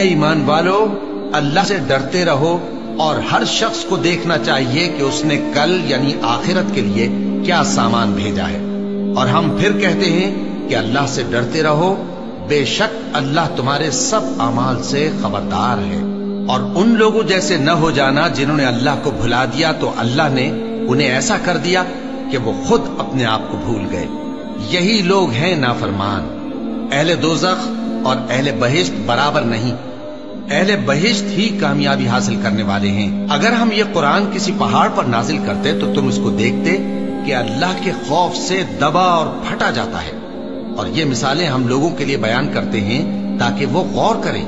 اے ایمان والو، اللہ سے ڈرتے رہو اور ہر شخص کو دیکھنا چاہیے کہ اس نے کل یعنی آخرت کے لیے کیا سامان بھیجا ہے۔ اور ہم پھر کہتے ہیں کہ اللہ سے ڈرتے رہو، بے شک اللہ تمہارے سب اعمال سے خبردار ہے۔ اور ان لوگوں جیسے نہ ہو جانا جنہوں نے اللہ کو بھلا دیا تو اللہ نے انہیں ایسا کر دیا کہ وہ خود اپنے آپ کو بھول گئے۔ یہی لوگ ہیں نافرمان۔ اہل دوزخ اور اہل بہشت برابر نہیں، اہل بہشت ہی کامیابی حاصل کرنے والے ہیں۔ اگر ہم یہ قرآن کسی پہاڑ پر نازل کرتے تو تم اس کو دیکھتے کہ اللہ کے خوف سے دبا اور پھٹا جاتا ہے۔ اور یہ مثالیں ہم لوگوں کے لیے بیان کرتے ہیں تاکہ وہ غور کریں۔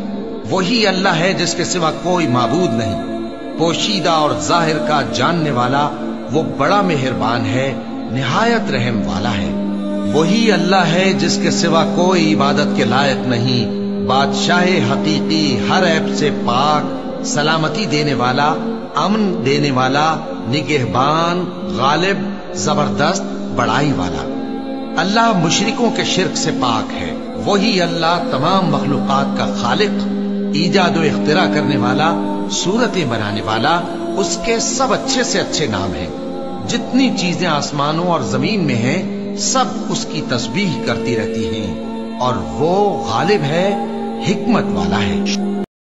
وہی اللہ ہے جس کے سوا کوئی معبود نہیں، پوشیدہ اور ظاہر کا جاننے والا، وہ بڑا مہربان ہے، نہایت رحم والا ہے۔ وہی اللہ ہے جس کے سوا کوئی عبادت کے لائق نہیں، بادشاہ حقیقی، ہر عیب سے پاک، سلامتی دینے والا، امن دینے والا، نگہبان، غالب، زبردست، بڑائی والا۔ اللہ مشرکوں کے شرک سے پاک ہے۔ وہی اللہ تمام مخلوقات کا خالق، ایجاد و اختراع کرنے والا، صورتیں بنانے والا، اس کے سب اچھے سے اچھے نام ہیں۔ جتنی چیزیں آسمانوں اور زمین میں ہیں سب اس کی تسبیح کرتی رہتی ہیں، اور وہ غالب ہے، حکمت والا ہے۔